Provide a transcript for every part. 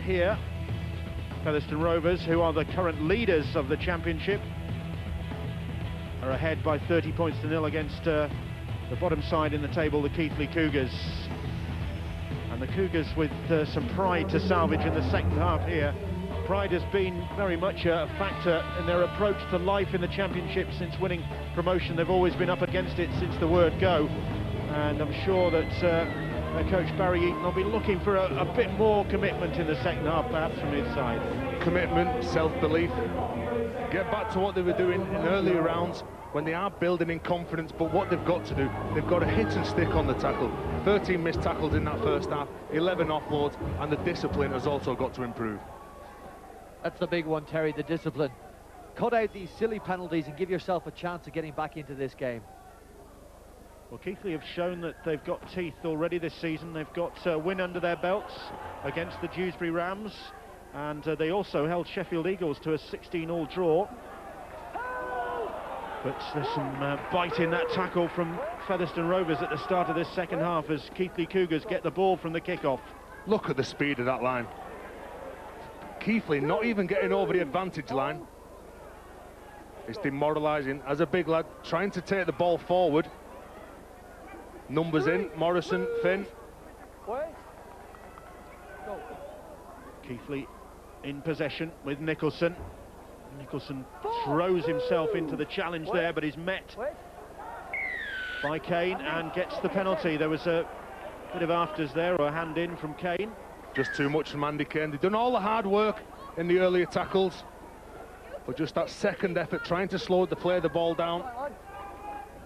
here. Featherstone Rovers, who are the current leaders of the championship, are ahead by 30 points to nil against the bottom side in the table, the Keighley Cougars. And the Cougars with some pride to salvage in the second half here. Pride has been very much a factor in their approach to life in the championship since winning promotion. They've always been up against it since the word go. And I'm sure that their coach Barry Eaton will be looking for a bit more commitment in the second half, perhaps from his side. Commitment, self-belief, get back to what they were doing in earlier rounds when they are building in confidence. But what they've got to do, they've got to hit and stick on the tackle. 13 missed tackles in that first half, 11 offloads, and the discipline has also got to improve. That's the big one, Terry, the discipline. Cut out these silly penalties and give yourself a chance of getting back into this game. Well, Keighley have shown that they've got teeth already this season. They've got a win under their belts against the Dewsbury Rams, and they also held Sheffield Eagles to a 16-all draw. But there's some bite in that tackle from Featherstone Rovers at the start of this second half as Keighley Cougars get the ball from the kick-off. Look at the speed of that line. Keighley not even getting over the advantage line. It's demoralising as a big lad trying to take the ball forward. Numbers in, Morrison, Finn. Keighley in possession with Nicholson. Nicholson throws himself into the challenge there, but is met by Kane and gets the penalty. There was a bit of afters there, or a hand in from Kane. Just too much from Andy Kane. They've done all the hard work in the earlier tackles, but just that second effort trying to slow the play the ball down.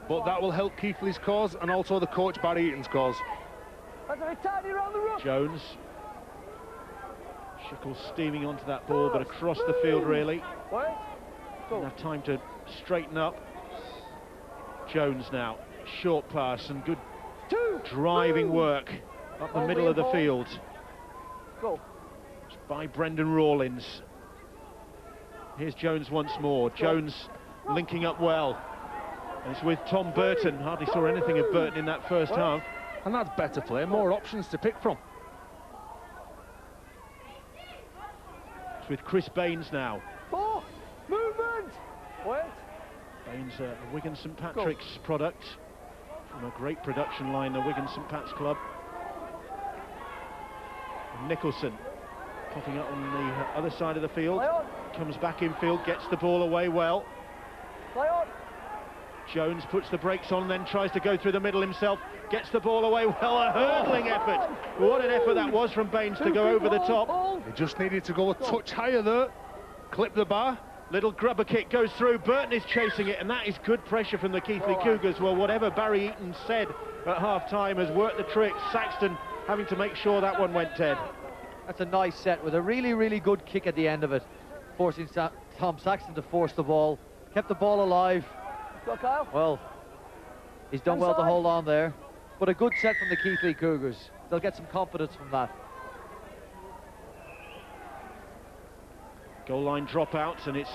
But that will help Keighley's cause and also the coach Barry Eaton's cause. Jones. Schickel steaming onto that ball, but across the field really. Didn't have time to straighten up. Jones now. Short pass and good driving work up the middle of the field. By Brendan Rawlins. Here's Jones once more. Jones linking up well. And it's with Tom Burton. Hardly saw anything of Burton in that first half. And that's better play, more options to pick from. It's with Chris Baines now. Movement! Baines, a Wigan St Patrick's product from a great production line, the Wigan St Pat's club. And Nicholson popping up on the other side of the field. Comes back in field, gets the ball away well. Jones puts the brakes on, then tries to go through the middle himself, gets the ball away well. A hurdling effort. What an effort that was from Baines to go over the top. He just needed to go a touch higher there, clip the bar. Little grubber kick goes through. Burton is chasing it, and that is good pressure from the Keighley Cougars. Well, whatever Barry Eaton said at half-time has worked the trick. Saxton having to make sure that one went dead. That's a nice set with a really, really good kick at the end of it, forcing Tom Saxton to force the ball. Kept the ball alive. Well, he's done well to hold on there. But a good set from the Keighley Cougars. They'll get some confidence from that. Goal line dropout, and it's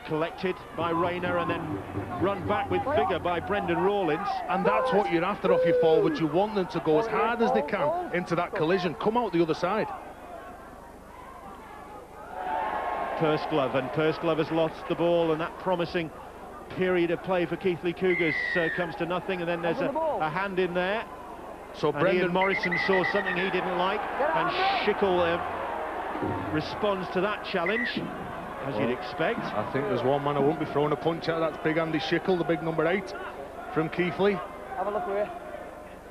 collected by Rayner and then run back with vigour by Brendan Rawlins. And that's what you're after off your forwards. You want them to go as hard as they can into that collision, come out the other side. Pursglove, and Pursglove has lost the ball, and that promising period of play for Keighley Cougars comes to nothing, and then there's a hand in there. So and Brendan Ian Morrison saw something he didn't like, and Schickel responds to that challenge, as you'd expect. I think there's one man I won't be throwing a punch at. That's big Andy Schickel, the big number 8 from Keighley. Have a look here.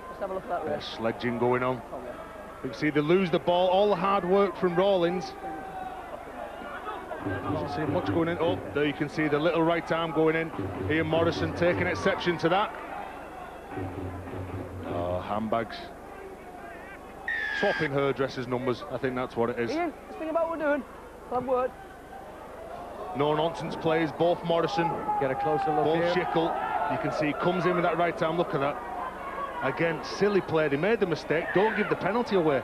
Just have a look at that. There's sledging going on. You can see they lose the ball. All the hard work from Rawlins. Doesn't see much going in. Oh, there you can see the little right arm going in. Ian Morrison taking exception to that. Oh, handbags. Swapping hairdressers' numbers. I think that's what it is. Ian, just think about what we're doing. One word. No nonsense plays. Both Morrison. Get a closer look both here. Schickel. You can see he comes in with that right arm. Look at that. Again, silly play. They made the mistake. Don't give the penalty away.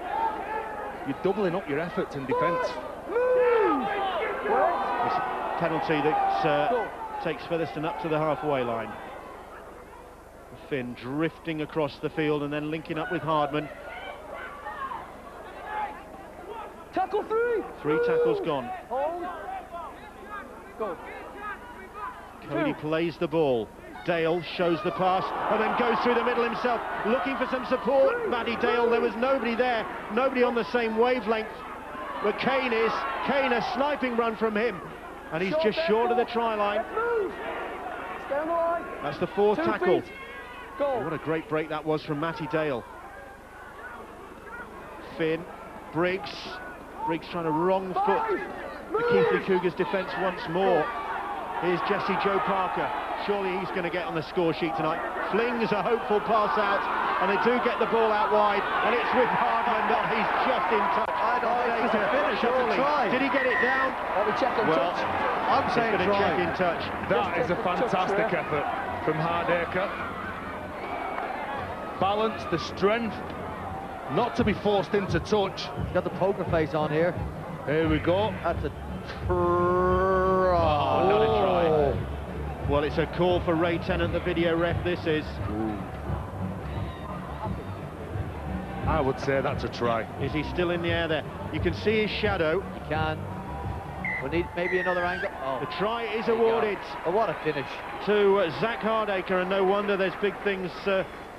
You're doubling up your efforts in defence. It's a penalty that takes Featherstone up to the halfway line. Finn drifting across the field and then linking up with Hardman. Tackle 3. 3 tackles gone. Hold. Go. Cody 2. plays the ball. Dale shows the pass and then goes through the middle himself, looking for some support. Matty Dale, there was nobody there, nobody on the same wavelength. But Kane is. Kane, a sniping run from him. And he's just short of the try line. Move. Stay on the line. That's the 4th 2 tackle. feet. Go. What a great break that was from Matty Dale. Finn, Briggs. Briggs trying to wrong foot the Keighley Cougars defence once more. Here's Jesse Joe Parker. Surely he's going to get on the score sheet tonight. Flings a hopeful pass out, and they do get the ball out wide, and it's with Hardman, but he's just in touch. I don't think it's a finish, it's a Surely. try. Did he get it down? Let me check on Well, touch. I'm saying he's going to check try. in touch. That is a fantastic effort from Hardacre. Balance, the strength, not to be forced into touch. He's got the poker face on here. Here we go. That's a try. Oh, not a try. Well, it's a call for Ray Tennant, the video ref, this is. I would say that's a try. Is he still in the air there? You can see his shadow. You can. We need maybe another angle. Oh, The try is there you go. awarded Oh, what a finish. to Zach Hardacre, and no wonder there's big things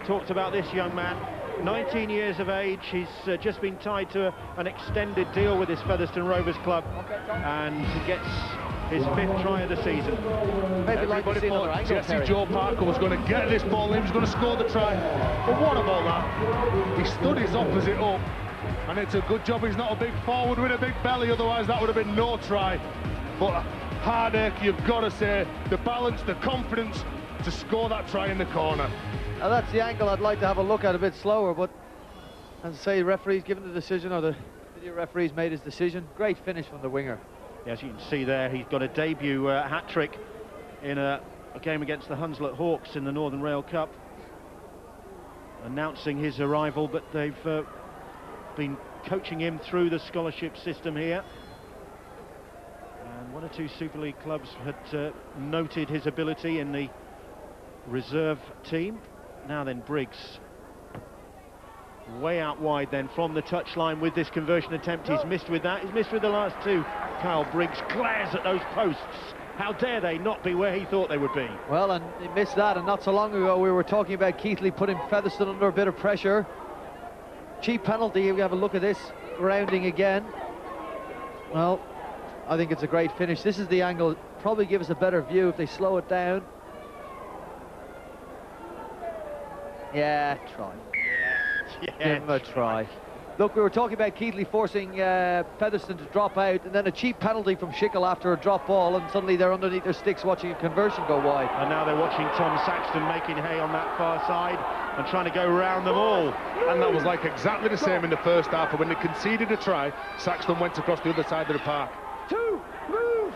talked about this young man. 19 years of age, he's just been tied to an extended deal with his Featherstone Rovers club, and he gets his 5th try of the season. Maybe like to Everybody see another thought angle, Jesse Terry. Joe Parker was going to get this ball, he was going to score the try. But what about that? He stood his opposite up, and it's a good job he's not a big forward with a big belly, otherwise that would have been no try. But Hardacre, you've got to say, the balance, the confidence to score that try in the corner. Now that's the angle I'd like to have a look at a bit slower, but as I say, the referee's given the decision, or the video referee's made his decision. Great finish from the winger. As you can see there, he's got a debut hat-trick in a game against the Hunslet Hawks in the Northern Rail Cup, announcing his arrival, but they've been coaching him through the scholarship system here. And 1 or 2 Super League clubs had noted his ability in the reserve team. Now then, Briggs. Way out wide then from the touchline with this conversion attempt. He's missed with that. He's missed with the last 2. Kyle Briggs glares at those posts. How dare they not be where he thought they would be? Well, and he missed that, and not so long ago we were talking about Keighley putting Featherstone under a bit of pressure. Cheap penalty. We have a look at this rounding again. Well, I think it's a great finish. This is the angle. Probably give us a better view if they slow it down. Yeah, try. Give him a try. Look, we were talking about Keighley forcing Featherstone to drop out, and then a cheap penalty from Schickel after a drop ball, and suddenly they're underneath their sticks watching a conversion go wide. And now they're watching Tom Saxton making hay on that far side and trying to go round them all. And that was like exactly the same in the first half, and when they conceded a try, Saxton went across the other side of the park. 2. Move.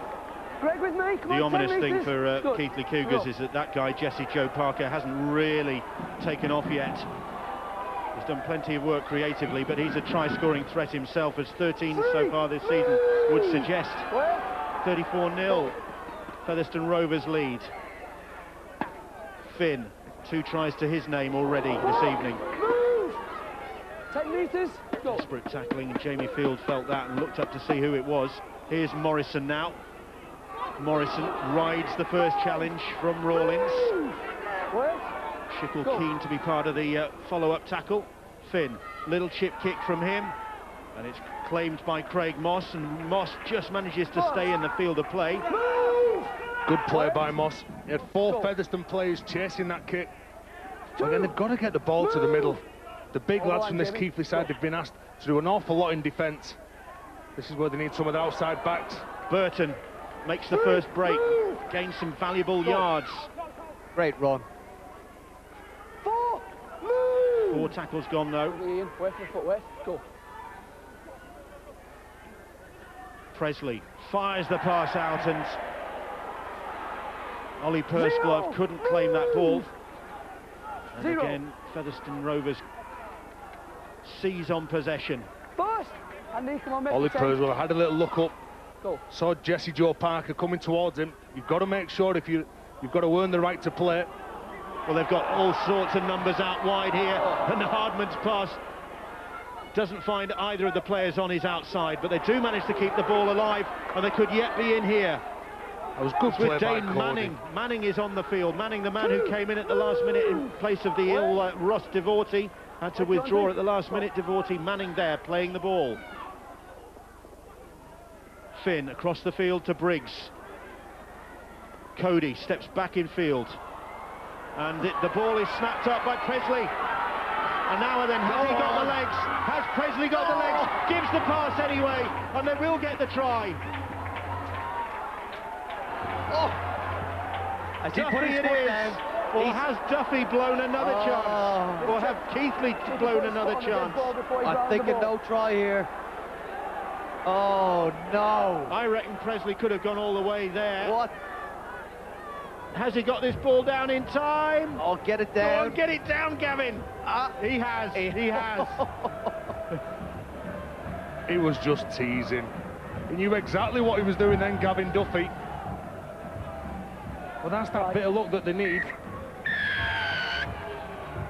Greg with me. Come The on, ominous 10 thing metres. for Good. Keighley Cougars Go. is that guy, Jesse Joe Parker, hasn't really taken off yet. He's done plenty of work creatively, but he's a try-scoring threat himself, as 13 so far this season would suggest. 34-0, Featherstone Rovers lead. Finn, 2 tries to his name already this evening. Move. 10 metres. Go. Desperate tackling, and Jamie Field felt that and looked up to see who it was. Here's Morrison now. Morrison rides the first challenge from Rawlins. Wait. Schickel Go. keen to be part of the follow-up tackle. Finn, little chip kick from him, and it's claimed by Craig Moss, and Moss just manages to stay in the field of play. Move. Good play by Moss. He had 4 Featherstone players chasing that kick. But then they've got to get the ball to the middle. The big lads from this Keighley side have been asked to do an awful lot in defence. This is where they need some of the outside backs. Burton makes the first break, gains some valuable yards. Great run. 4. Move. 4 tackles gone though. Ian, wait for the foot, wait. Go. Presley fires the pass out, and Ollie Pursglove couldn't claim that ball. And 0. again, Featherstone Rovers seize on possession. First. Andy, come on, make Ollie it 10. Purswell had a little look up, Go. saw Jesse Joe Parker coming towards him. You've got to make sure you've got to earn the right to play. Well, they've got all sorts of numbers out wide here, and Hardman's pass doesn't find either of the players on his outside, but they do manage to keep the ball alive, and they could yet be in here. That was good play With by Dane Cody. Manning. Manning is on the field. Manning, the man who came in at the last minute in place of the ill Ross Devorty, had to withdraw at the last minute. Devorty, Manning there playing the ball. Finn across the field to Briggs. Cody steps back in field, and the ball is snapped up by Presley. And now and then, has he got the legs? Has Presley got the legs? Gives the pass anyway, and they will get the try. As he Duffy put his it foot is. down, Or has Duffy blown another chance? Or have Keighley blown another chance? I'm thinking no try here. Oh no! I reckon Presley could have gone all the way there. What? Has he got this ball down in time? Oh, get it Go down. on, get it down, Gavin. He has. He has. He was just teasing. He knew exactly what he was doing then, Gavin Duffy. Well, that's that bit of luck that they need.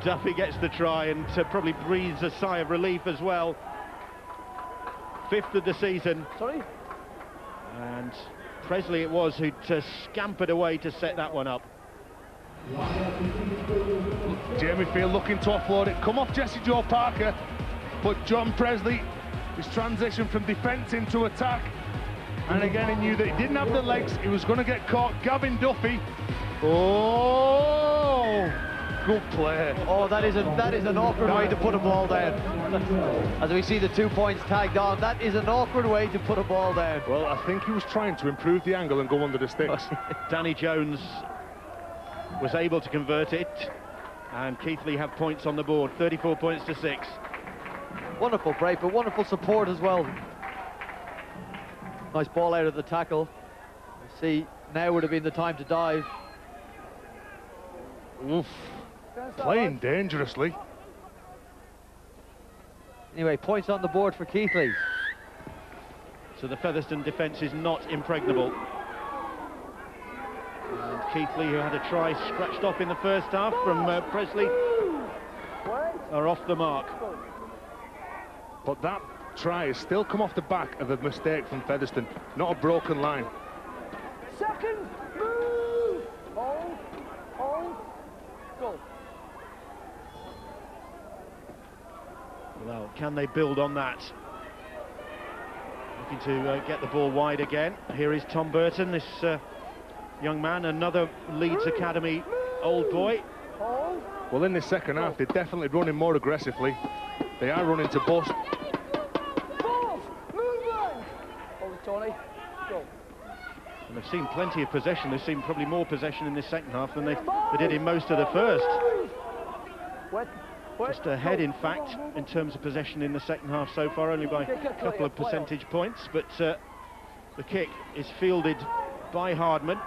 Duffy gets the try and probably breathes a sigh of relief as well. 5th of the season. Sorry? And Presley it was who scampered away to set that one up. Jamie Field looking to offload it. Come off Jesse Joe Parker. But John Presley, his transition from defence into attack. And again, he knew that he didn't have the legs. He was going to get caught. Gavin Duffy. Oh, good play. Oh, that is an awkward way to put a ball down. As we see the 2 points tagged on, that is an awkward way to put a ball down. Well, I think he was trying to improve the angle and go under the sticks. Danny Jones was able to convert it, and Keighley have points on the board, 34 points to 6. Wonderful break, but wonderful support as well. Nice ball out of the tackle. See, now would have been the time to dive. Oof. Playing dangerously. Anyway, points on the board for Keighley. So the Featherstone defence is not impregnable. And Keighley, who had a try scratched off in the first half from Presley, are off the mark. But that try has still come off the back of a mistake from Featherstone, not a broken line. Second move! Hold, go. Well, can they build on that? Looking to get the ball wide again. Here is Tom Burton, this young man, another Leeds Academy old boy. Hold. Well, in the second half, they're definitely running more aggressively. They are running to bust. Ball, movement! Hold it, Tony. Go. And they've seen plenty of possession. They've seen probably more possession in this second half than they did in most of the first. Wet. Just ahead, in fact, in terms of possession in the second half so far, only by a couple of percentage points. But the kick is fielded by Hardman.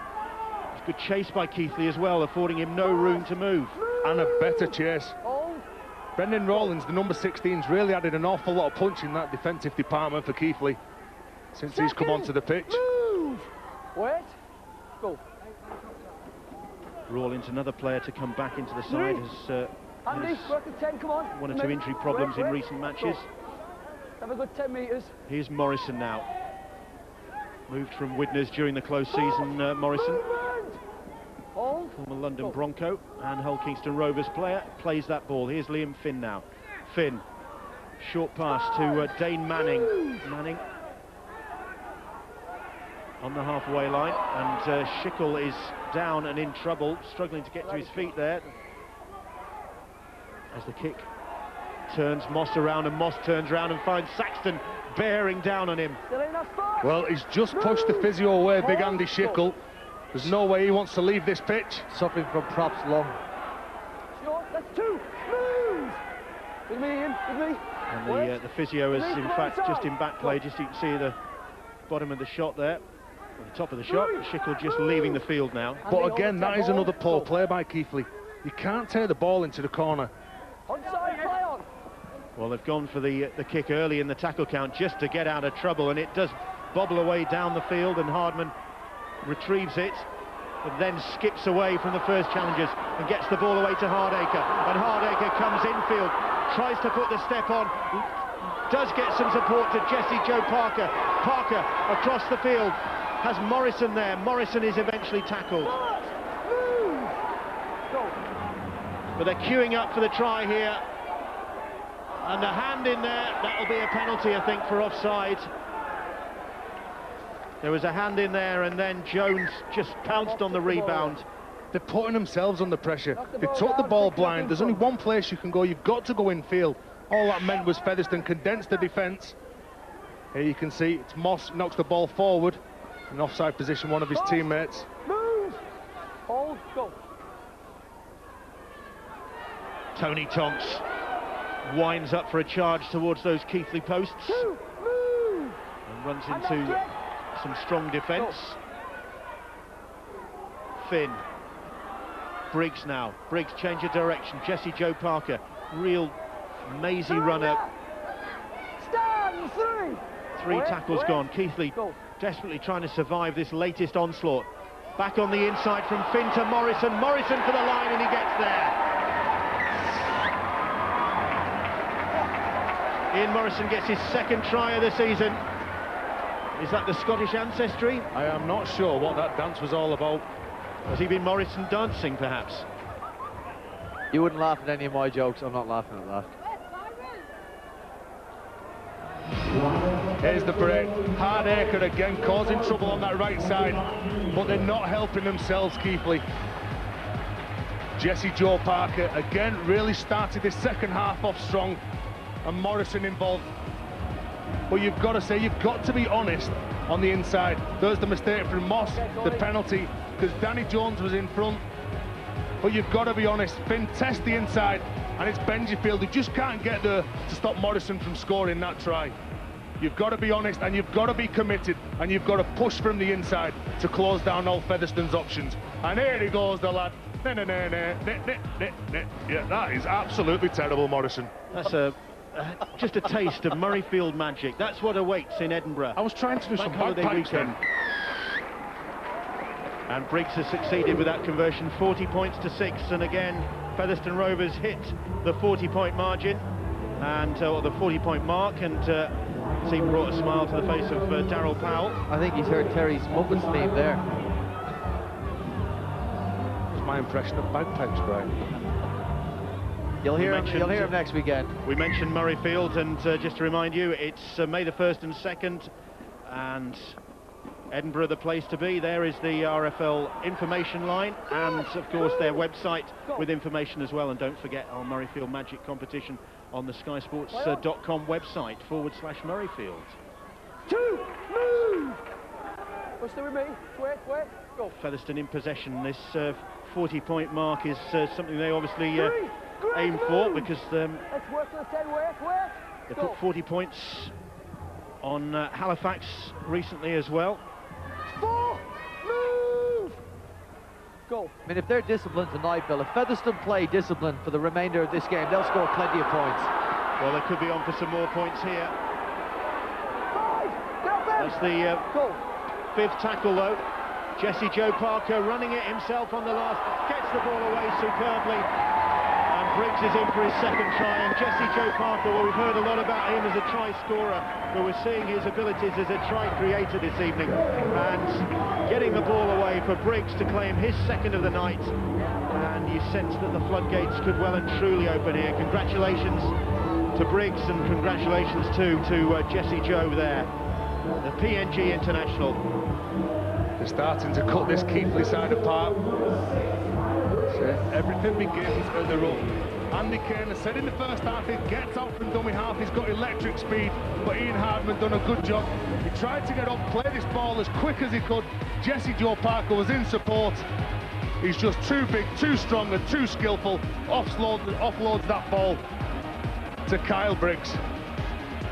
It's good chase by Keighley as well, affording him no room to move. And a better chase. Hold. Brendan Rawlins, the number 16's really added an awful lot of punch in that defensive department for Keighley since he's come onto the pitch. Move! Wait. Go. Rawlins, another player to come back into the side, has Andy, work at 10, come on. one or two injury problems in recent matches. Have a good 10 metres. Here's Morrison now. Moved from Widnes during the close season, Morrison. Movement! Hold. Former London Bronco and Hull Kingston Rovers player, plays that ball. Here's Liam Finn now. Finn, short pass to Dane Manning. Manning on the halfway line, and Schickel is down and in trouble, struggling to get to his feet there. As the kick turns Moss around, and Moss turns around and finds Saxton bearing down on him. Still in that spot. Well, he's just pushed the physio away, big Andy Schickel. There's no way he wants to leave this pitch. Suffering from props lung. Short, that's 2. Move! With me, Ian, with me. And the physio is in fact just in back play, just you can see the bottom of the shot there, or the top of the shot. Schickel just leaving the field now. But again, that is another poor play by Keighley. You can't tear the ball into the corner. Onside, play on. Well, they've gone for the kick early in the tackle count just to get out of trouble, and it does bobble away down the field, and Hardman retrieves it, but then skips away from the first challengers and gets the ball away to Hardacre, and Hardacre comes infield, tries to put the step on, does get some support to Jesse Joe Parker. Parker across the field, has Morrison there. Morrison is eventually tackled. But they're queuing up for the try here. And a hand in there, that'll be a penalty, I think, for offside. There was a hand in there, and then Jones just pounced on the rebound. They're putting themselves under pressure. They took the ball blind. There's only one place you can go. You've got to go infield. All that meant was Featherstone condensed the defence. Here you can see it's Moss knocks the ball forward. An offside position, one of his teammates. Move! Hold, go. Tony Tonks winds up for a charge towards those Keighley posts. Move! And runs into some strong defence. Finn. Briggs now. Briggs change of direction. Jesse Joe Parker. Real mazy runner. Stand, Three tackles gone. Keighley desperately trying to survive this latest onslaught. Back on the inside from Finn to Morrison. Morrison for the line, and he gets there. Ian Morrison gets his second try of the season. Is that the Scottish ancestry? I am not sure what that dance was all about. Has he been Morrison dancing, perhaps? You wouldn't laugh at any of my jokes. I'm not laughing at that. Here's the break. Hardacre again causing trouble on that right side, but they're not helping themselves, Keighley. Jesse Joe Parker again really started this second half off strong, and Morrison involved. But you've got to say, you've got to be honest on the inside. There's the mistake from Moss, the penalty, because Danny Jones was in front. But you've got to be honest. Finn tests the inside, and it's Benjifield who just can't get there to stop Morrison from scoring that try. You've got to be honest, and you've got to be committed, and you've got to push from the inside to close down all Featherstone's options. And here he goes, the lad. Yeah, that is absolutely terrible, Morrison. That's just a taste of Murrayfield magic. That's what awaits in Edinburgh. I was trying to do some bagpipes then. And Briggs has succeeded with that conversion, 40 points to 6, and again Featherstone Rovers hit the 40-point margin, and or the 40-point mark, and it's even brought a smile to the face of Darryl Powell. I think he's heard Terry's Muppets theme there. That's my impression of bagpipes, Brian. You'll hear him next weekend. We mentioned Murrayfield, and just to remind you, it's May the 1st and 2nd, and Edinburgh the place to be. There is the RFL information line, and of course their website with information as well. And don't forget our Murrayfield Magic competition on the skysports.com website /Murrayfield. Move! What's there with me? Wait, go. Featherstone in possession. This 40-point mark is something they obviously aim for, because Let's work, wait. they put 40 points on Halifax recently as well. 4, move! Go. I mean, if they're disciplined tonight, Bill, if Featherstone play disciplined for the remainder of this game, they'll score plenty of points. Well, they could be on for some more points here. 5, That's the go. 5th tackle, though. Jesse Joe Parker running it himself on the last, gets the ball away superbly. And Briggs is in for his second try, and Jesse Joe Parker, well, we've heard a lot about him as a try scorer, but we're seeing his abilities as a try creator this evening, and getting the ball away for Briggs to claim his second of the night, and you sense that the floodgates could well and truly open here. Congratulations to Briggs, and congratulations too to Jesse Joe there, the PNG international. They're starting to cut this Keighley side apart. Everything begins at the run. Andy Kane has said in the first half he gets out from dummy half, he's got electric speed, but Ian Hardman done a good job. He tried to get up, play this ball as quick as he could. Jesse Joe Parker was in support. He's just too big, too strong and too skillful. Offloads that ball to Kyle Briggs.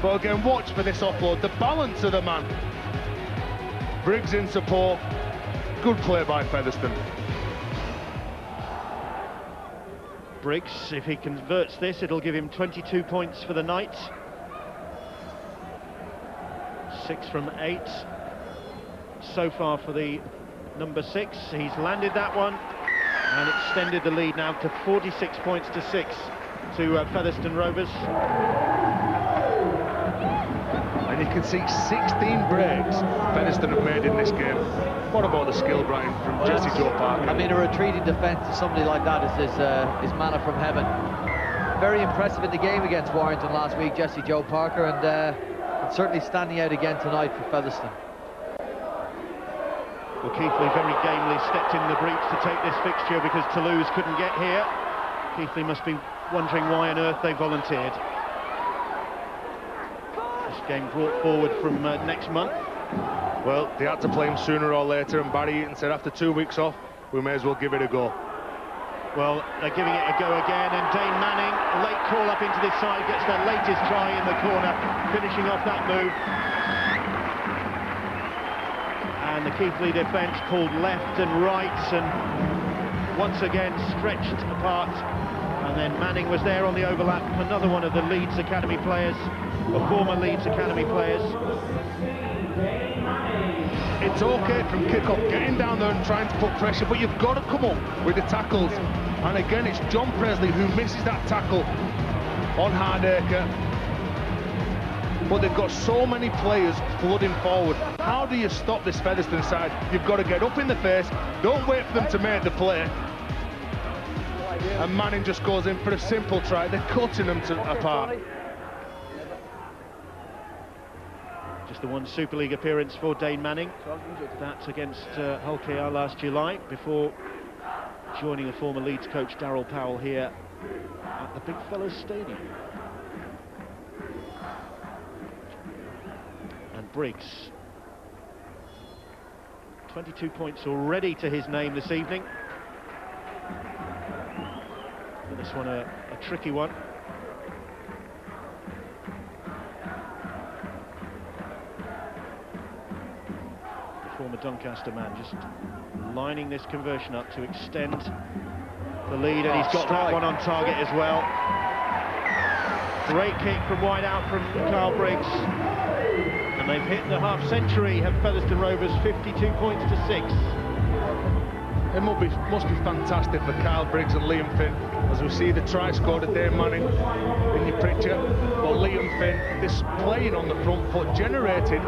But again, watch for this offload, the balance of the man. Briggs in support. Good play by Featherstone. Briggs, if he converts this, it'll give him 22 points for the night. 6 from 8 so far for the number 6. He's landed that one and extended the lead now to 46 points to 6 to Featherstone Rovers. can see 16 breaks Featherstone have made in this game. What about the skill, Brian, from Jesse Joe Parker? I mean, a retreating defence to somebody like that is manna from heaven. Very impressive in the game against Warrington last week, Jesse Joe Parker, and certainly standing out again tonight for Featherstone. Well, Keighley very gamely stepped in the breach to take this fixture because Toulouse couldn't get here. Keighley must be wondering why on earth they volunteered. This game brought forward from next month. Well, they had to play him sooner or later, and Barry Eaton said after 2 weeks off, we may as well give it a go. Well, they're giving it a go again, and Dane Manning, late call up into this side, gets their latest try in the corner, finishing off that move. And the Keighley defence pulled left and right, and once again stretched apart. And then Manning was there on the overlap, another one of the Leeds Academy players, or former Leeds Academy players. It's okay from kick-off, getting down there and trying to put pressure, but you've got to come up with the tackles. And again, it's John Presley who misses that tackle on Hardacre. But they've got so many players flooding forward. How do you stop this Featherstone side? You've got to get up in the face, don't wait for them to make the play. And Manning just goes in for a simple try. They're cutting them apart. Just the one Super League appearance for Dane Manning. That's against Hull KR last July, before joining the former Leeds coach Darryl Powell here at the Big Fellas Stadium. And Briggs, 22 points already to his name this evening. But this one a tricky one. Former Doncaster man just lining this conversion up to extend the lead, and he's got that one on target as well. Great kick from wide out from Carl Briggs, and they've hit the half century. Have Featherstone Rovers 52 points to 6. It must be fantastic for Kyle Briggs and Liam Finn as we see the try scored at Dane Manning in your picture. But Liam Finn, this playing on the front foot generated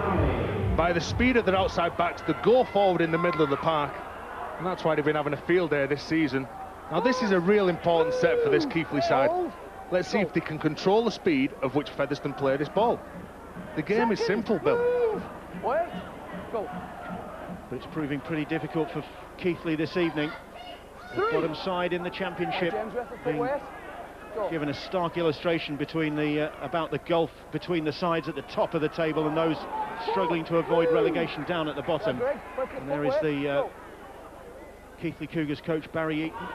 by the speed of their outside backs to go forward in the middle of the park, and that's why they've been having a field day this season. Now this is a real important set for this Keighley side. Let's see if they can control the speed of which Featherstone play this ball. The game is simple, Bill. Wait. Go. But it's proving pretty difficult for Keighley this evening. The bottom side in the championship being given a stark illustration between about the gulf between the sides at the top of the table and those struggling to avoid relegation down at the bottom. And there is the Keighley Cougars coach Barry Eaton.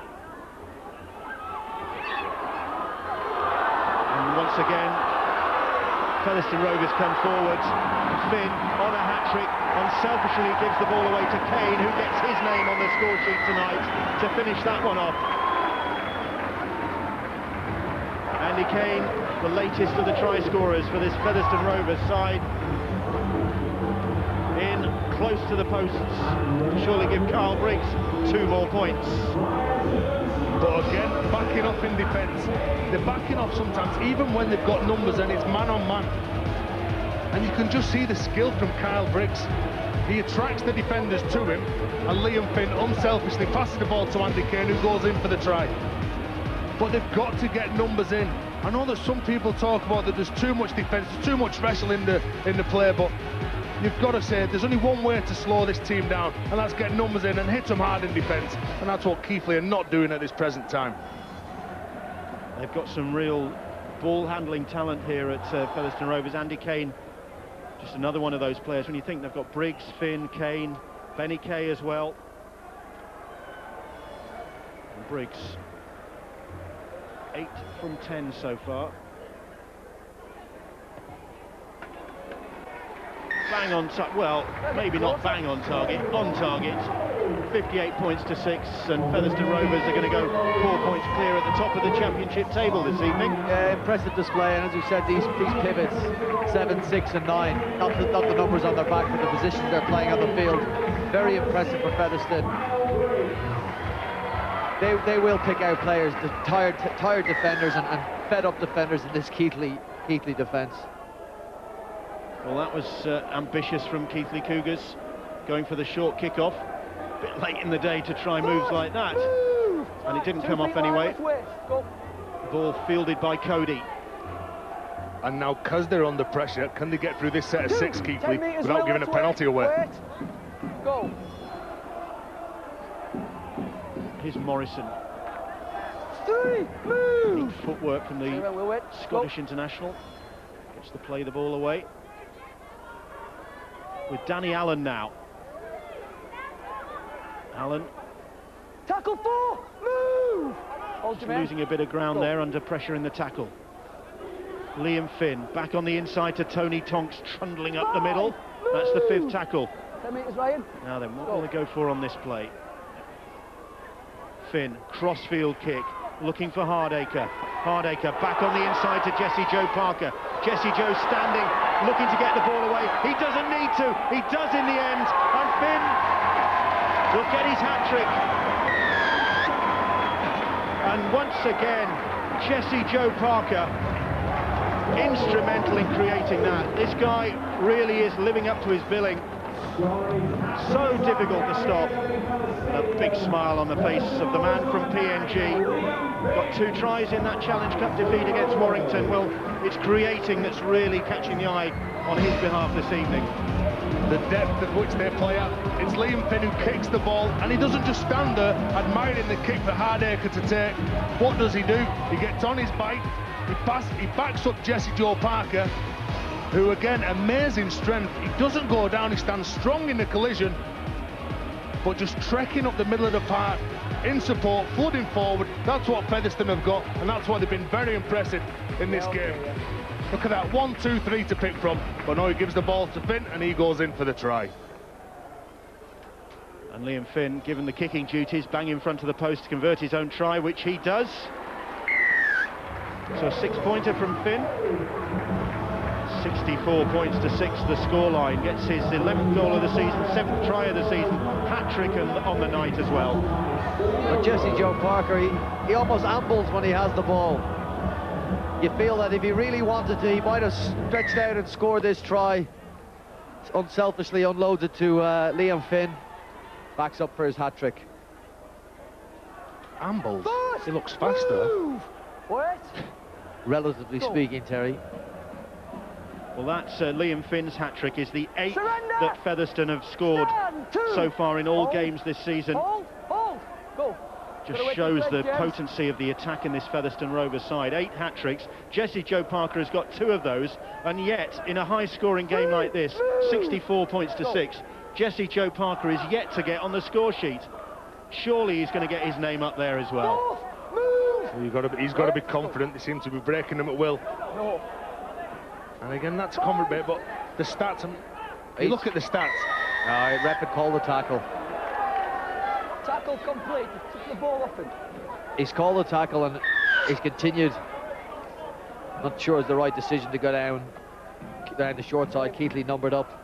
And once again, Featherstone Rovers come forward. Finn on a hat-trick, unselfishly gives the ball away to Kane, who gets his name on the score sheet tonight to finish that one off. Andy Kane, the latest of the try scorers for this Featherstone Rovers side, in close to the posts, surely give Carl Briggs 2 more points. But again, backing off in defence. They're backing off sometimes, even when they've got numbers and it's man on man. And you can just see the skill from Kyle Briggs. He attracts the defenders to him, and Liam Finn unselfishly passes the ball to Andy Kane, who goes in for the try. But they've got to get numbers in. I know that some people talk about that there's too much defence, too much special in the play, but you've got to say there's only one way to slow this team down, and that's get numbers in and hit them hard in defence, and that's what Keighley are not doing at this present time. They've got some real ball handling talent here at Featherstone Rovers. Andy Kane, just another one of those players. When you think they've got Briggs, Finn, Kane, Benny Kay as well. And Briggs, 8 from 10 so far. Bang on target, well, maybe not bang on target, 58 points to 6, and Featherstone Rovers are going to go 4 points clear at the top of the championship table this evening. Yeah, impressive display, and as we said, these pivots, 7, 6 and 9, not the numbers on their back, but the positions they're playing on the field. Very impressive for Featherstone. They will pick out players, the tired defenders and fed up defenders in this Keighley defence. Well, that was ambitious from Keighley Cougars, going for the short kick-off. A bit late in the day to try moves like that. And it didn't come off anyway. Ball fielded by Cody. And now, because they're under pressure, can they get through this set of 6, Keighley, without giving a penalty away? Go. Here's Morrison. 3, move. Neat footwork from the Scottish international. Gets to play the ball away. With Danny Allen now. Allen. Tackle 4, move. Hold your man. Losing a bit of ground there under pressure in the tackle. Liam Finn back on the inside to Tony Tonks, trundling up the middle. That's the 5th tackle. 10 metres, Ryan. Now then, what will they go for on this play? Finn, crossfield kick, looking for Hardacre. Hardacre back on the inside to Jesse Joe Parker. Jesse Joe standing, looking to get the ball away. He doesn't need to, he does in the end. And Finn will get his hat-trick. And once again, Jesse Joe Parker, instrumental in creating that. This guy really is living up to his billing. So difficult to stop. And a big smile on the face of the man from PNG. Got 2 tries in that Challenge Cup defeat against Warrington. Well, it's creating that's really catching the eye on his behalf this evening. The depth at which they play at. It's Liam Finn who kicks the ball, and he doesn't just stand there admiring the kick for Hardacre to take. What does he do? He gets on his bike, he backs up Jesse Joe Parker, who again, amazing strength. He doesn't go down, he stands strong in the collision, but just trekking up the middle of the park in support, flooding forward. That's what Featherstone have got, and that's why they've been very impressive in this game. Look at that, 1, 2, 3 to pick from, but now he gives the ball to Finn and he goes in for the try. And Liam Finn, given the kicking duties, bang in front of the post to convert his own try, which he does. So a 6-pointer from Finn. 64 points to 6, the scoreline. Gets his 11th goal of the season, 7th try of the season, hat-trick on the night as well. But Jesse Joe Parker, he almost ambles when he has the ball. You feel that if he really wanted to, he might have stretched out and scored this try. Unselfishly unloads it to Liam Finn. Backs up for his hat-trick. Ambles. He looks faster. What? Relatively speaking, Terry. Well, that's Liam Finn's hat-trick, is the 8th Surrender! that Featherstone have scored so far in all games this season. Hold, go. Just shows the potency of the attack in this Featherstone Rovers side. 8 hat-tricks. Jesse Joe Parker has got 2 of those, and yet in a high-scoring game like this, 64 points to 6, Jesse Joe Parker is yet to get on the score sheet. Surely he's going to get his name up there as well. He's got to be confident. They seem to be breaking them at will. And again, that's a confident bit, but the stats, you look at the stats. Alright, ref had called the tackle. Tackle complete. Took the ball off him. He's called the tackle and he's continued. Not sure it's the right decision to go down the short side. Keighley numbered up.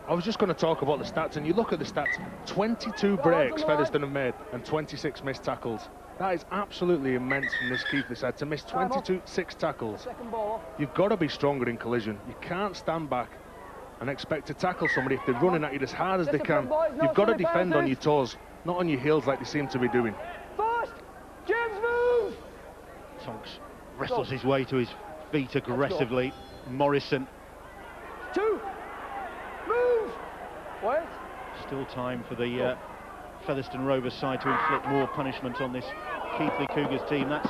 I was just going to talk about the stats, and you look at the stats. 22 breaks Featherstone have made and 26 missed tackles. That is absolutely immense from this Keighley side. To miss 6 tackles, you've got to be stronger in collision. You can't stand back and expect to tackle somebody if they're running at you as hard as they can. You've got to defend on your toes, not on your heels like they seem to be doing. First, James, move! Tonks wrestles his way to his feet aggressively. Morrison. 2, move! Wait. Still time for the Featherstone Rovers side to inflict more punishment on this Keighley Cougars team. That's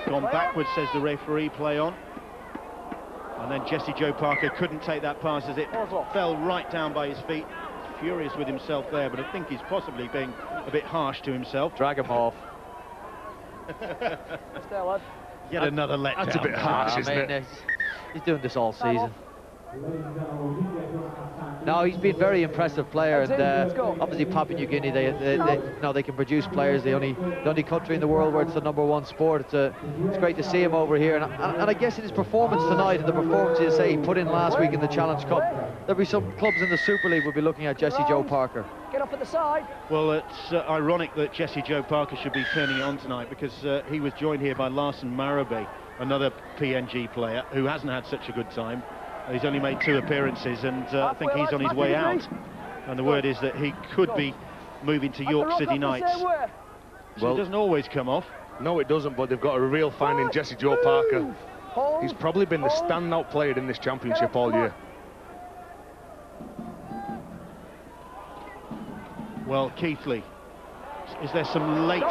gone backwards, says the referee. Play on. And then Jesse Joe Parker couldn't take that pass as it fell right down by his feet. He's furious with himself there, but I think he's possibly being a bit harsh to himself. Drag him off. Stay, lad. Yet another letdown. That's a bit harsh, isn't it? He's doing this all season. No, he's been a very impressive player, and obviously Papua New Guinea, they can produce players. The only country in the world where it's the #1 sport. It's great to see him over here, and I guess in his performance tonight and the performances he put in last week in the Challenge Cup, there'll be some clubs in the Super League will be looking at Jesse Joe Parker. Get up at the side. Well, it's ironic that Jesse Joe Parker should be turning it on tonight, because he was joined here by Larson Marabe, another PNG player who hasn't had such a good time. He's only made 2 appearances, and I think he's on his way out. And the word is that he could be moving to York City Knights. So it doesn't always come off. No, it doesn't, but they've got a real find in Jesse Joe Parker. He's probably been the standout player in this championship all year. Well, Keighley, is there some late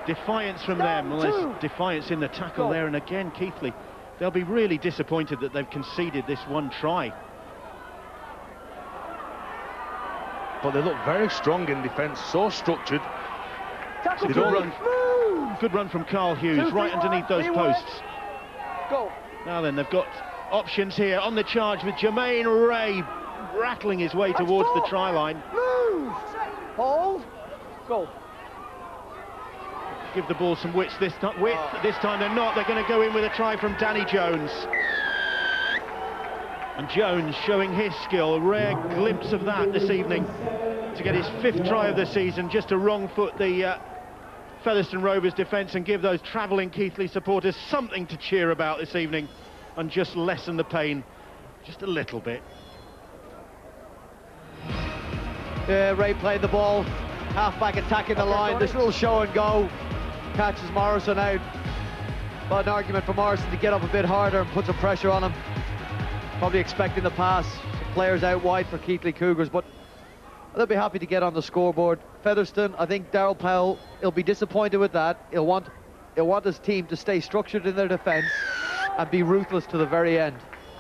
defiance from them? Well, there's defiance in the tackle there, and again, Keighley, they'll be really disappointed that they've conceded this one try. But they look very strong in defence, so structured. Good run from Carl Hughes, right underneath those posts. Now then, they've got options here on the charge with Jermaine Ray rattling his way towards the try line. Hold. Go. Give the ball some width this time they're not. They're going to go in with a try from Danny Jones. And Jones showing his skill, a rare glimpse of that this evening, to get his 5th try of the season, just to wrong foot the Featherstone Rovers defence and give those travelling Keighley supporters something to cheer about this evening, and just lessen the pain just a little bit. Yeah, Ray played the ball, half-back attacking the line. This little show and go catches Morrison out. But an argument for Morrison to get up a bit harder and put some pressure on him. Probably expecting the pass. Players out wide for Keighley Cougars, but they'll be happy to get on the scoreboard. Featherstone, I think Darryl Powell, he'll be disappointed with that. He'll want his team to stay structured in their defence and be ruthless to the very end.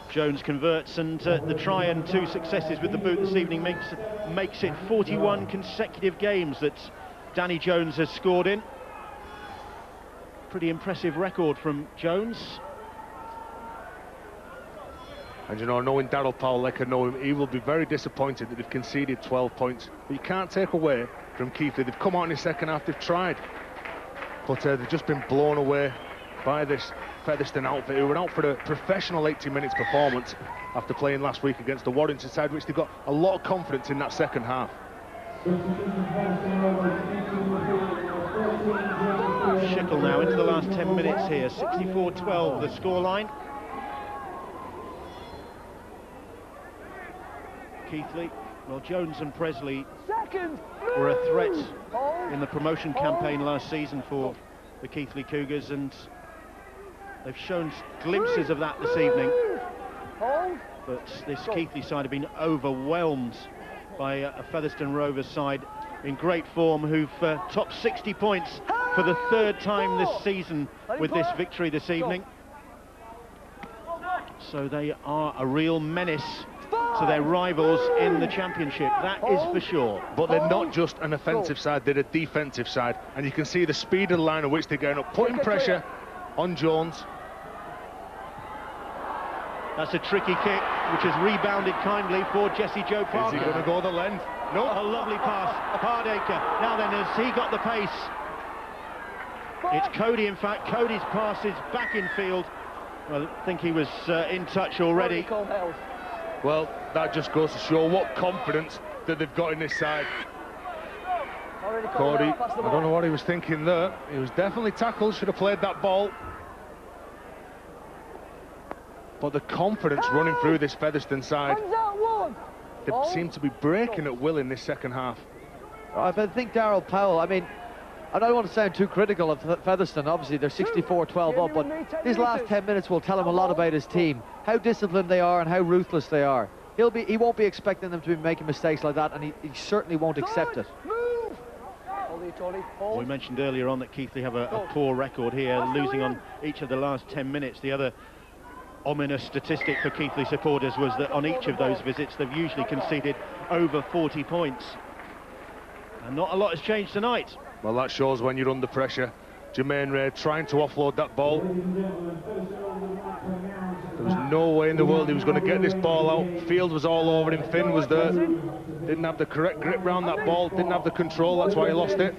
Jones converts, and the try and 2 successes with the boot this evening makes it 41 consecutive games that Danny Jones has scored in. Pretty impressive record from Jones. And you know, knowing Darryl Powell like I know him, he will be very disappointed that they've conceded 12 points. But you can't take away from Keighley. They've come out in the second half, they've tried. But they've just been blown away by this Featherstone outfit, who were out for a professional 80 minutes performance after playing last week against the Warrington side, which they've got a lot of confidence in that second half. Schickel now into the last 10 minutes here, 64-12 the scoreline. Keighley, well, Jones and Presley were a threat in the promotion campaign last season for the Keighley Cougars, and they've shown glimpses of that this evening. But this Keighley side have been overwhelmed by a Featherstone Rovers side in great form, who've topped 60 points for the 3rd time this season with this victory this evening. So they are a real menace to their rivals in the championship, that is for sure. But they're not just an offensive side, they're a defensive side, and you can see the speed of the line at which they're going up, putting pressure on Jones. That's a tricky kick, which has rebounded kindly for Jesse Joe Parker. Is he going to go the length? No. A lovely pass, Hardacre. Now then, has he got the pace? It's Cody, in fact. Cody's pass is back in field. Well, I think he was in touch already. Well, that just goes to show what confidence that they've got in this side. Cody, I don't know what he was thinking there. He was definitely tackled, should have played that ball. But the confidence running through this Featherstone side, they seem to be breaking at will in this second half. I think Darryl Powell, I mean, I don't want to sound too critical of Featherstone. Obviously they're 64-12 up, but these last 10 minutes will tell him a lot about his team, how disciplined they are and how ruthless they are. He won't be expecting them to be making mistakes like that, and he certainly won't accept it. We mentioned earlier on that Keighley have a poor record here, losing on each of the last 10 minutes. The other ominous statistic for Keighley supporters was that on each of those visits they've usually conceded over 40 points. And not a lot has changed tonight. Well, that shows when you're under pressure. Jermaine Ray trying to offload that ball. There was no way in the world he was going to get this ball out. Field was all over him, Finn was there. Didn't have the correct grip round that ball, didn't have the control, that's why he lost it.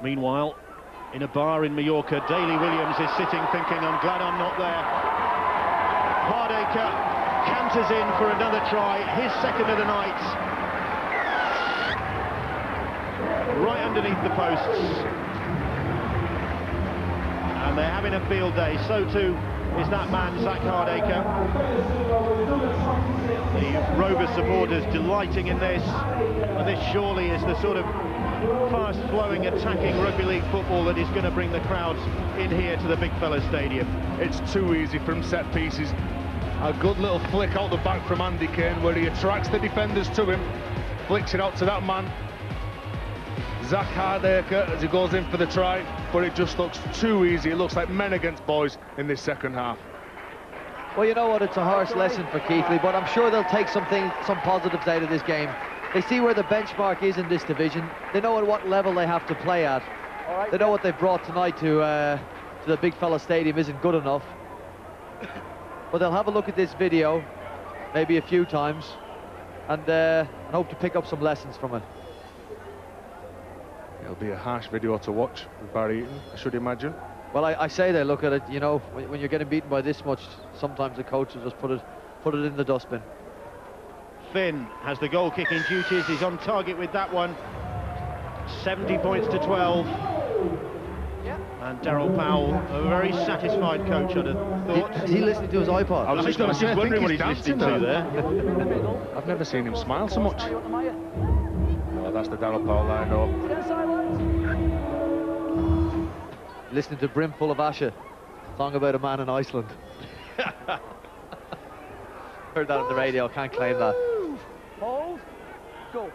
Meanwhile, in a bar in Mallorca, Daley Williams is sitting thinking, I'm glad I'm not there. Hardacre canters in for another try, his second of the night. Right underneath the posts. and they're having a field day. So too is that man, Zach Hardacre. The Rovers supporters delighting in this, and this surely is the sort of fast-flowing, attacking rugby league football that is going to bring the crowds in here to the Big Fella Stadium. It's too easy from set pieces. A good little flick out the back from Andy Kane, where he attracts the defenders to him, flicks it out to that man, Zach Hardacre, as he goes in for the try, but it just looks too easy. It looks like men against boys in this second half. Well, you know what, it's a harsh lesson for Keighley, but I'm sure they'll take some positives out of this game. They see where the benchmark is in this division. They know at what level they have to play at. They know what they've brought tonight to the Big Fella Stadium isn't good enough. But they'll have a look at this video, maybe a few times, and hope to pick up some lessons from it. It'll be a harsh video to watch with Barry Eaton, I should imagine. Well, I say they look at it, you know, when you're getting beaten by this much, sometimes the coach will just put it in the dustbin. Finn has the goal-kicking duties. He's on target with that one. 70 points to 12. Yeah. And Daryl Powell, a very satisfied coach, I'd have thought. Is he listening to his iPod? I was just going to say, wondering what he's dancing listening to there. I've never seen him smile so much. Oh, that's the Daryl Powell I know. Listening to Brimful of Asha, song about a man in Iceland. Heard that on the radio, can't claim that. Hold. Go.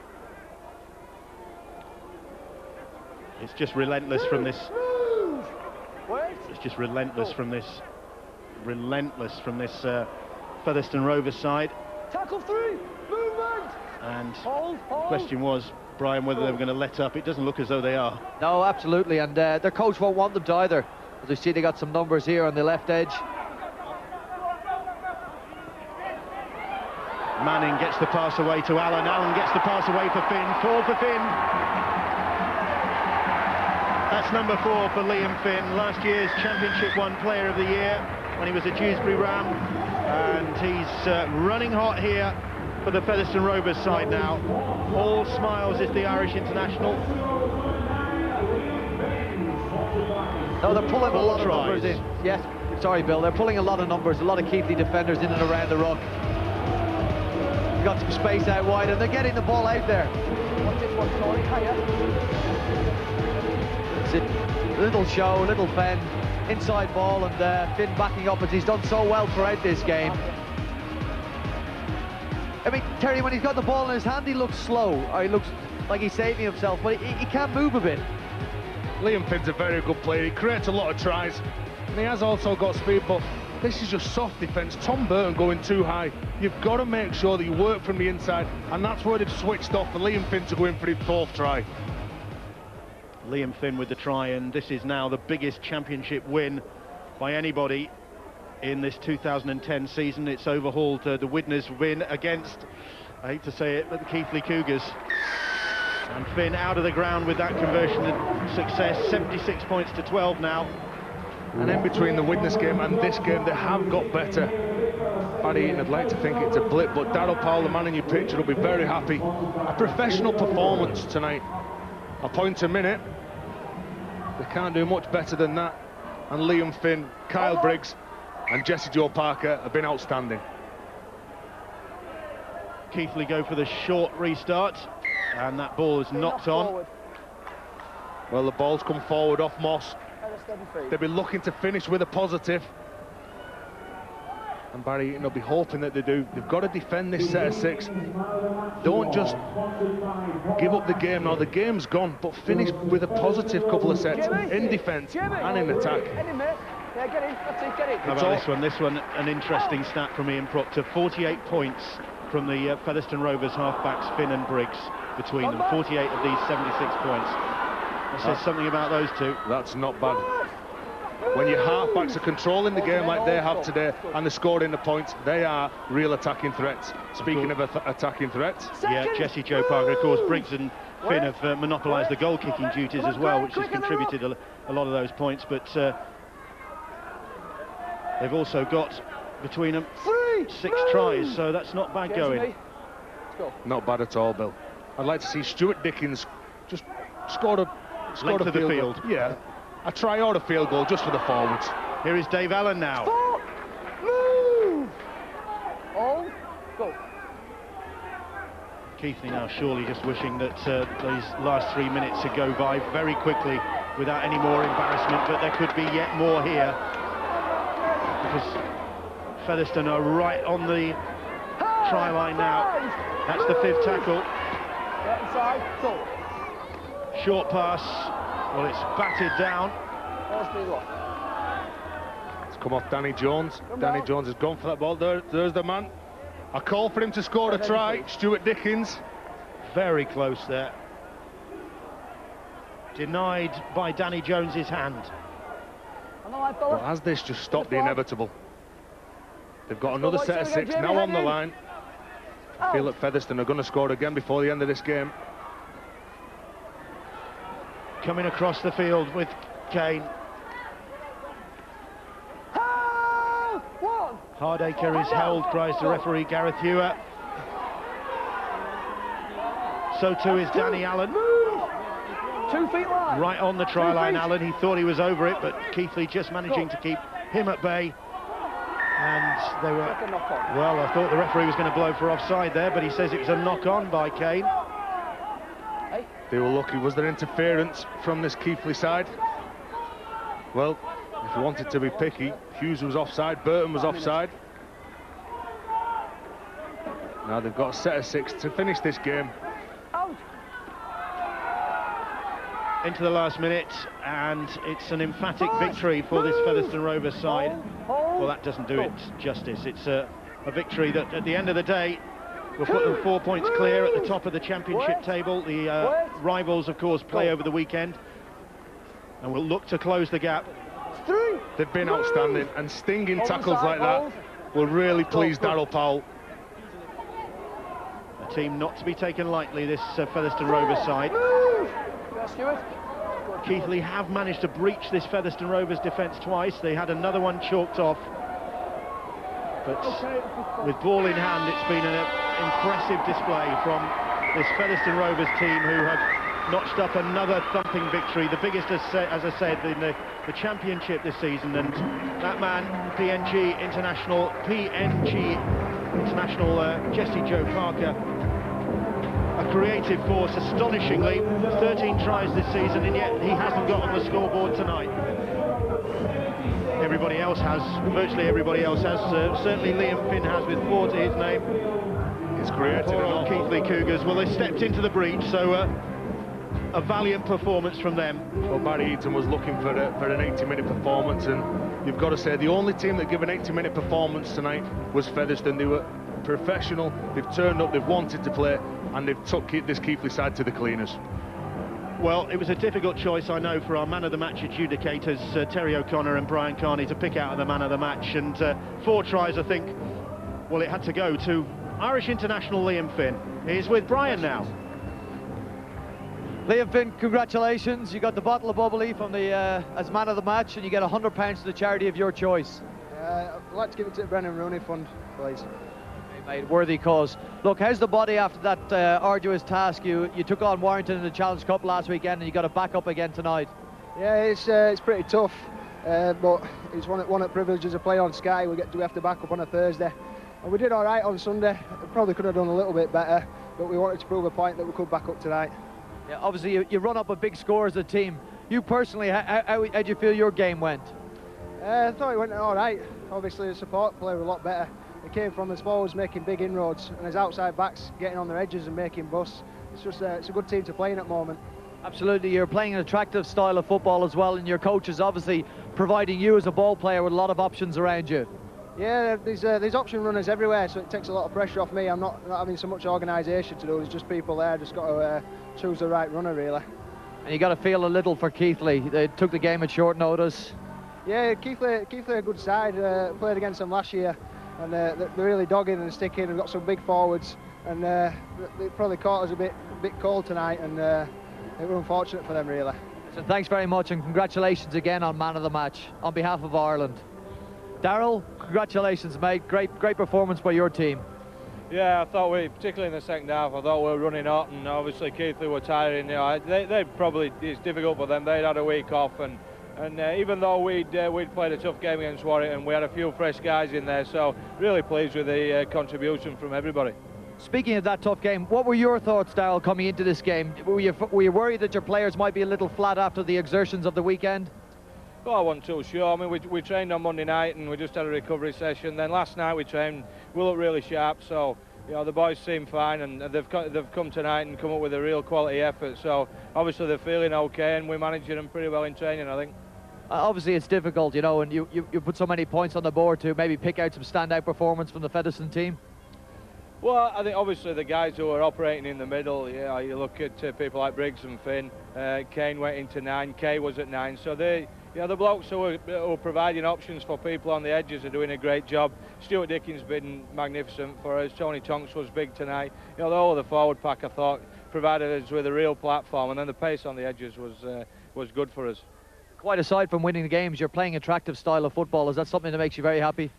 It's just relentless from this. Wait. It's just relentless from this. Relentless from this Featherstone Rovers side. Tackle 3. Movement. And Hold. the question was, Brian, whether they were going to let up. It doesn't look as though they are. No, absolutely, and their coach won't want them to either. As we see, they got some numbers here on the left edge. Manning gets the pass away to Allen. Allen gets the pass away for Finn. Fall for Finn. That's number 4 for Liam Finn, last year's Championship 1 Player of the Year when he was a Dewsbury Ram, and he's running hot here for the Featherstone Rovers side now. All smiles is the Irish international. No, they're pulling a lot of tries. numbers in. Yes, sorry, Bill. They're pulling a lot of numbers, a lot of Keighley defenders in and around the ruck. They've got some space out wide, and they're getting the ball out there. Watch this one, sorry. Hiya. It's a little show, little fend, inside ball, and Finn backing up as he's done so well throughout this game. I mean, Terry, when he's got the ball in his hand, he looks slow, or he looks like he's saving himself, but he can move a bit. Liam Finn's a very good player. He creates a lot of tries, and he has also got speed, but this is just soft defence. Tom Burton going too high. You've got to make sure that you work from the inside, and that's where they've switched off for Liam Finn to go in for his 4th try. Liam Finn with the try, and this is now the biggest championship win by anybody in this 2010 season. It's overhauled the Widner's win against, I hate to say it, but the Keighley Cougars. And Finn out of the ground with that conversion and success. 76 points to 12 now. And in between the Widnes game and this game, they have got better. Barry Eaton, I'd like to think it's a blip, but Daryl Powell, the man in your picture, will be very happy. A professional performance tonight. A point a minute. They can't do much better than that. And Liam Finn, Kyle Briggs and Jesse Joe Parker have been outstanding. Keighley go for the short restart, and that ball is knocked on. Well, the ball's come forward off Moss. They'll be looking to finish with a positive. And Barry Eaton will be hoping that they do. They've got to defend this set of 6. Don't just give up the game now. The game's gone, but finish with a positive couple of sets in defence and in attack. Yeah, get in. That's it, get in. How about this one? This one, an interesting stat from Ian Proctor. 48 points from the Featherstone Rovers halfbacks, Finn and Briggs, between them. 48 of these 76 points. That says something about those two. That's not bad. When your halfbacks are controlling the game like they have today and they're scoring the points, they are real attacking threats. Speaking of attacking threats. Yeah, Jesse Joe Parker, of course, Briggs and Finn have monopolised the goal-kicking duties as well, which has contributed a lot of those points, but they've also got between them 6 tries, so that's not bad going. Not bad at all, Bill. I'd like to see Stuart Dickens just scored a field. Yeah. a try or a field goal just for the forwards. Here is Dave Allen now. Stop! Move! All, go. Keighley now surely just wishing that these last 3 minutes would go by very quickly without any more embarrassment, but there could be yet more here because Featherstone are right on the try line now. That's the 5th tackle. Get inside, go. Short pass, well, it's batted down. It's come off Danny Jones. Danny Jones has gone for that ball. There's the man. A call for him to score a try. Stuart Dickens. Very close there. Denied by Danny Jones's hand. But has this just stopped the inevitable? They've got another set of 6 now on the line. I feel that Featherstone are going to score again before the end of this game. Coming across the field with Kane. Hardacre is held, cries the referee Gareth Hewer. So too is Danny Allen. 2 feet line. Right on the try line, Allen. He thought he was over it, but Keighley just managing to keep him at bay. And they were, well, I thought the referee was going to blow for offside there, but he says it was a knock-on by Kane. They were lucky. Was there interference from this Keighley side? Well, if you wanted to be picky, Hughes was offside, Burton was offside. Now they've got a set of 6 to finish this game. Into the last minute, and it's an emphatic victory for this Featherstone Rovers side. Well, that doesn't do it justice. It's a victory that, at the end of the day, will put them 4 points clear at the top of the championship table. The rivals, of course, play over the weekend, and will look to close the gap. They've been outstanding, and stinging tackles like that will really please Darryl Powell. A team not to be taken lightly, this Featherstone Rovers side. Keighley have managed to breach this Featherstone Rovers defence twice. They had another one chalked off, but with ball in hand, it's been an impressive display from this Featherstone Rovers team, who have notched up another thumping victory, the biggest, as I said, in the championship this season. And that man, PNG International Jesse Joe Parker, a creative force, astonishingly, 13 tries this season, and yet he hasn't got on the scoreboard tonight. Everybody else has, virtually everybody else has. Certainly Liam Finn has, with 4 to his name. He's created an awful Keighley Cougars. Well, they stepped into the breach, so a valiant performance from them. Well, Barry Eaton was looking for an 80-minute performance, and you've got to say the only team that gave an 80-minute performance tonight was Featherstone. They were professional, they've turned up, they've wanted to play, and they've took this Keighley side to the cleaners. Well, it was a difficult choice, I know, for our man of the match adjudicators, Terry O'Connor and Brian Carney, to pick out the man of the match, and 4 tries, I think, well, it had to go to Irish international Liam Finn. He's with Brian now. Liam Finn, congratulations. You got the bottle of bubbly from the as man of the match, and you get £100 to the charity of your choice. I'd like to give it to the Brennan Rooney Fund, please. Mate, worthy cause. Look, how's the body after that arduous task? You took on Warrington in the Challenge Cup last weekend, and you got it back up again tonight. Yeah, it's pretty tough, but it's one of the privileges of playing on Sky. We have to back up on a Thursday, and we did all right on Sunday. Probably could have done a little bit better, but we wanted to prove a point that we could back up tonight. Yeah, obviously you run up a big score as a team. You personally, how do you feel your game went? I thought it went all right. Obviously the support play were a lot better. It came from his forwards making big inroads, and his outside backs getting on their edges and making busts. It's just it's a good team to play in at the moment. Absolutely, you're playing an attractive style of football as well, and your coach is obviously providing you as a ball player with a lot of options around you. Yeah, there's option runners everywhere, so it takes a lot of pressure off me. I'm not having so much organisation to do. There's just people there. Just got to choose the right runner, really. And you got to feel a little for Keighley. They took the game at short notice. Yeah, Keighley a good side. Played against them last year, and they're really dogging and sticking. They've got some big forwards, and they probably caught us a bit cold tonight, and it was unfortunate for them, really. So thanks very much, and congratulations again on man of the match on behalf of Ireland. Darryl, congratulations, mate. Great performance by your team. Yeah, I thought particularly in the second half, I thought we were running hot, and obviously Keighley were tiring. You know, they probably, it's difficult for them. They'd had a week off, and And even though we'd played a tough game against Warrington, we had a few fresh guys in there, so really pleased with the contribution from everybody. Speaking of that tough game, what were your thoughts, Darryl, coming into this game? Were you worried that your players might be a little flat after the exertions of the weekend? Well, I wasn't too sure. I mean, we trained on Monday night and we just had a recovery session. Then last night we trained, we looked really sharp, so you know the boys seem fine, and they've come tonight and come up with a real quality effort. So obviously they're feeling okay, and we're managing them pretty well in training, I think. Obviously it's difficult, you know, and you put so many points on the board to maybe pick out some standout performance from the Featherstone team. Well, I think obviously the guys who are operating in the middle, yeah, you look at people like Briggs and Finn, Kane went into 9, Kay was at 9, so they, you know, the blokes who are providing options for people on the edges are doing a great job. Stuart Dickens been magnificent for us, Tony Tonks was big tonight, you know, the whole of the forward pack I thought provided us with a real platform, and then the pace on the edges was good for us. Quite aside from winning the games, you're playing attractive style of football. Is that something that makes you very happy?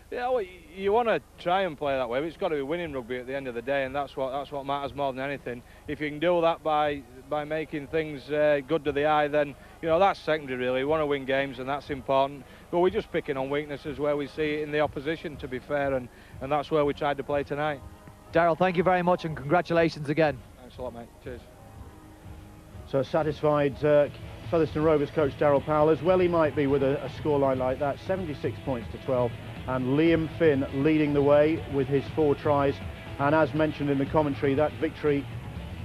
Yeah, well, you want to try and play that way, but it's got to be winning rugby at the end of the day, and that's what matters more than anything. If you can do that by making things good to the eye, then you know that's secondary really. We want to win games, and that's important. But we're just picking on weaknesses where we see it in the opposition, to be fair, and that's where we tried to play tonight. Darryl, thank you very much, and congratulations again. Thanks a lot, mate. Cheers. So satisfied Featherstone Rovers coach Darryl Powell, as well he might be with a scoreline like that, 76 points to 12, and Liam Finn leading the way with his 4 tries. And as mentioned in the commentary, that victory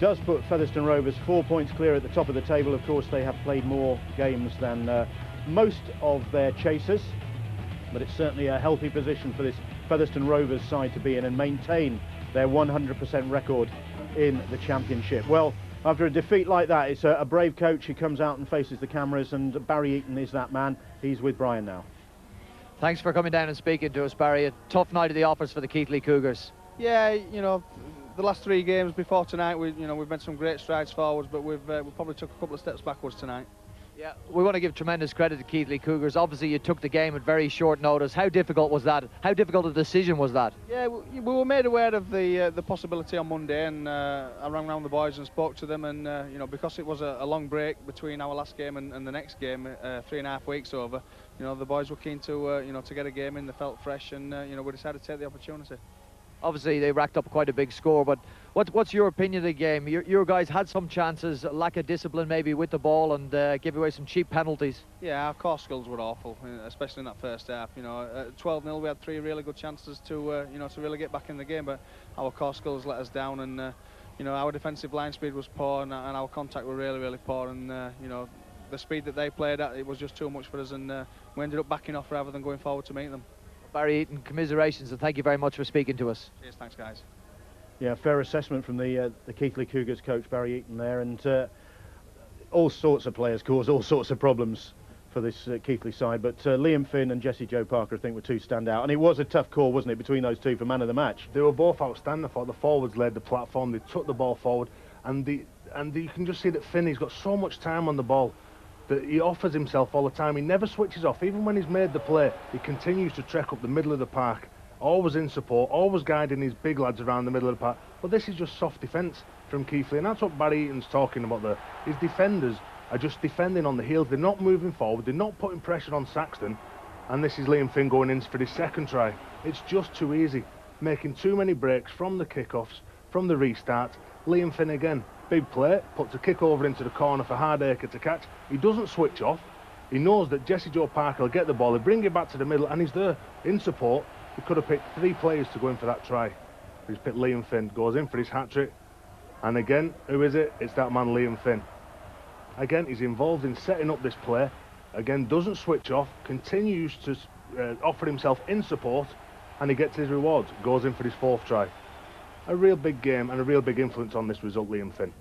does put Featherstone Rovers 4 points clear at the top of the table. Of course, they have played more games than most of their chasers, but it's certainly a healthy position for this Featherstone Rovers side to be in and maintain their 100% record in the championship. Well, after a defeat like that, it's a brave coach who comes out and faces the cameras, and Barry Eaton is that man. He's with Brian now. Thanks for coming down and speaking to us, Barry. A tough night at the office for the Keighley Cougars. Yeah, you know, the last 3 games before tonight, we've made some great strides forwards, but we probably took a couple of steps backwards tonight. Yeah, we want to give tremendous credit to Keighley Cougars. Obviously, you took the game at very short notice. How difficult was that? How difficult a decision was that? Yeah, we were made aware of the possibility on Monday, and I rang round the boys and spoke to them, and you know, because it was a long break between our last game and the next game, 3.5 weeks over, you know, the boys were keen to to get a game in. They felt fresh, and you know, we decided to take the opportunity. Obviously, they racked up quite a big score, but what's your opinion of the game? Your guys had some chances, lack of discipline maybe with the ball, and gave away some cheap penalties. Yeah, our core skills were awful, especially in that first half. You know, at 12-0, we had 3 really good chances to to really get back in the game, but our core skills let us down, and you know, our defensive line speed was poor, and our contact were really poor, and you know, the speed that they played at, it was just too much for us, and we ended up backing off rather than going forward to meet them. Barry Eaton, commiserations, and thank you very much for speaking to us. Cheers, thanks guys. Yeah, fair assessment from the Keighley Cougars coach Barry Eaton there, and all sorts of players cause all sorts of problems for this Keighley side, but Liam Finn and Jesse Joe Parker I think were 2 standout, and it was a tough call, wasn't it, between those 2 for man of the match? They were both outstanding. I thought the forwards led the platform, they took the ball forward, and you can just see that Finn, he's got so much time on the ball that he offers himself all the time. He never switches off. Even when he's made the play, he continues to trek up the middle of the park, always in support, always guiding his big lads around the middle of the park. But this is just soft defence from Keighley, and that's what Barry Eaton's talking about there. His defenders are just defending on the heels. They're not moving forward. They're not putting pressure on Saxton. And this is Liam Finn going in for his 2nd try. It's just too easy, making too many breaks from the kickoffs, from the restarts. Liam Finn again, big play, puts a kick over into the corner for Hardacre to catch. He doesn't switch off. He knows that Jesse Joe Parker will get the ball, he'll bring it back to the middle, and he's there in support. He could have picked 3 players to go in for that try. He's picked Liam Finn, goes in for his hat-trick. And again, who is it? It's that man Liam Finn. Again, he's involved in setting up this play. Again, doesn't switch off, continues to offer himself in support, and he gets his rewards, goes in for his 4th try. A real big game and a real big influence on this result, Liam Finn.